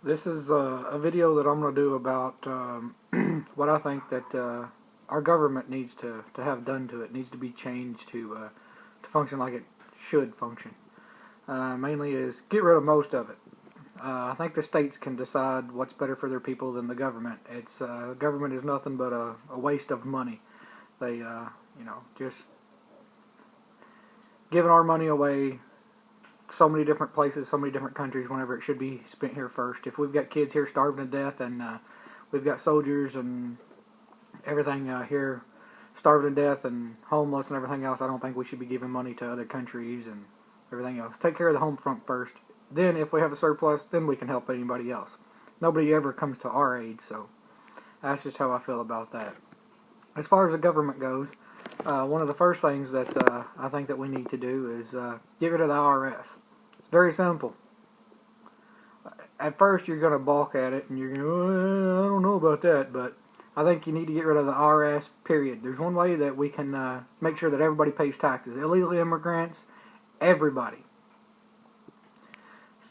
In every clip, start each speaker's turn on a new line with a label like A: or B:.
A: This is a video that I'm going to do about what I think that our government needs to have done to it. It needs to be changed to function like it should function. Mainly is get rid of most of it. I think the states can decide what's better for their people than the government. It's government is nothing but a waste of money. They just giving our money away so many different places, so many different countries whenever it should be spent here first. If we've got kids here starving to death and we've got soldiers and everything here starving to death and homeless and everything else, I don't think we should be giving money to other countries and everything else. Take care of the home front first. Then if we have a surplus, then we can help anybody else. Nobody ever comes to our aid, so that's just how I feel about that. As far as the government goes, one of the first things that I think that we need to do is get rid of the IRS. It's very simple. At first, you're going to balk at it, and you're going to, well, I don't know about that, but I think you need to get rid of the IRS, period. There's one way that we can make sure that everybody pays taxes. Illegal immigrants, everybody.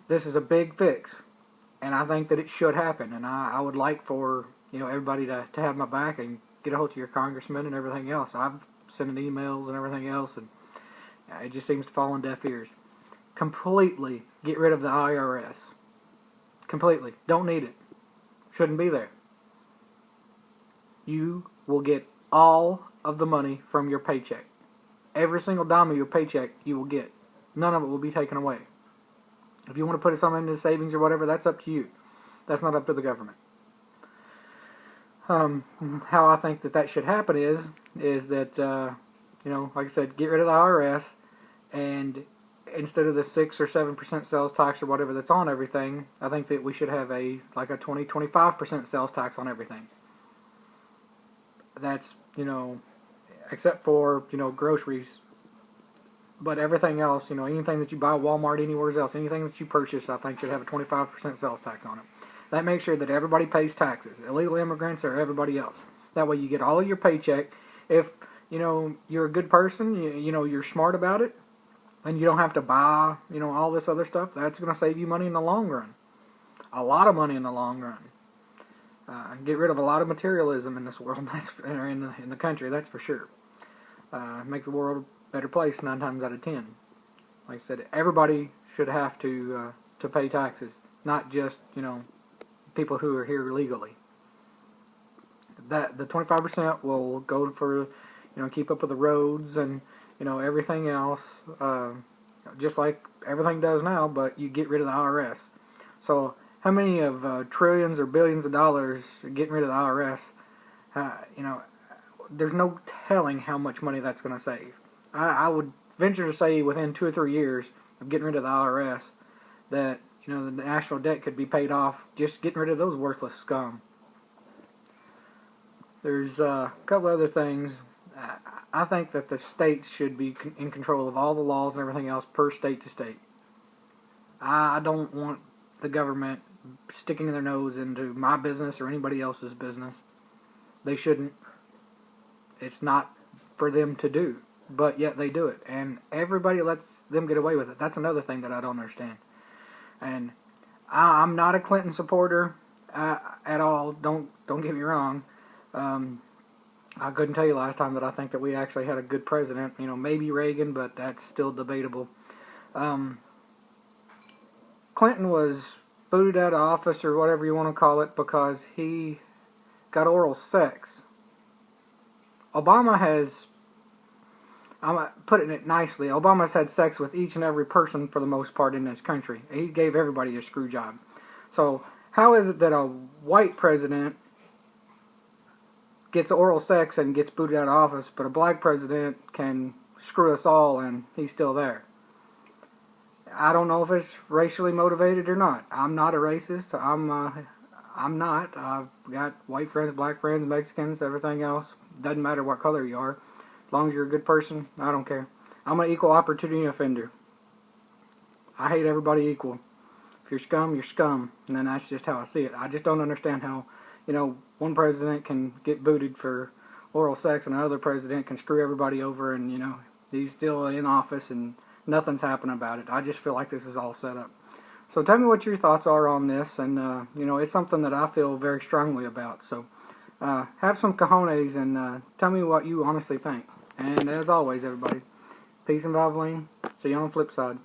A: This is a big fix, and I think that it should happen, and I would like for everybody to have my back and get a hold of your congressman and everything else. I've sent emails and everything else, and it just seems to fall on deaf ears. Completely get rid of the IRS. Completely. Don't need it. Shouldn't be there. You will get all of the money from your paycheck. Every single dime of your paycheck you will get. None of it will be taken away. If you want to put something into savings or whatever, that's up to you. That's not up to the government. How I think that should happen is that like I said, get rid of the IRS, and instead of the 6 or 7% sales tax or whatever that's on everything, I think that we should have a 20-25% sales tax on everything. That's except for groceries, but everything else, anything that you buy at Walmart, anywhere else, anything that you purchase, I think should have a 25% sales tax on it. That makes sure that everybody pays taxes, illegal immigrants or everybody else. That way you get all of your paycheck. If, you're a good person, you're smart about it, and you don't have to buy, all this other stuff, that's going to save you money in the long run. A lot of money in the long run. Get rid of a lot of materialism in this world, in the country, that's for sure. Make the world a better place 9 times out of 10. Like I said, everybody should have to pay taxes, not just, people who are here legally. That the 25% will go for keep up with the roads and everything else, just like everything does now. But you get rid of the IRS. So how many of trillions or billions of dollars are getting rid of the IRS? There's no telling how much money that's going to save. I would venture to say within 2 or 3 years of getting rid of the IRS that the national debt could be paid off just getting rid of those worthless scum. There's a couple other things. I think that the states should be in control of all the laws and everything else per state to state. I don't want the government sticking their nose into my business or anybody else's business. They shouldn't. It's not for them to do, but yet they do it, and everybody lets them get away with it. That's another thing that I don't understand. And I'm not a Clinton supporter at all. Don't get me wrong. I couldn't tell you last time that I think that we actually had a good president. Maybe Reagan, but that's still debatable. Clinton was booted out of office or whatever you want to call it because he got oral sex. Obama has, I'm putting it nicely, Obama's had sex with each and every person for the most part in this country. He gave everybody a screw job. So how is it that a white president gets oral sex and gets booted out of office, but a black president can screw us all and he's still there? I don't know if it's racially motivated or not. I'm not a racist. I'm not. I've got white friends, black friends, Mexicans, everything else. Doesn't matter what color you are. As long as you're a good person, I don't care. I'm an equal opportunity offender. I hate everybody equal. If you're scum, you're scum. And then that's just how I see it. I just don't understand how, one president can get booted for oral sex and another president can screw everybody over and, he's still in office and nothing's happening about it. I just feel like this is all set up. So tell me what your thoughts are on this, and you know, it's something that I feel very strongly about. So have some cojones and tell me what you honestly think. And as always, everybody, peace and Valvoline. See you on the flip side.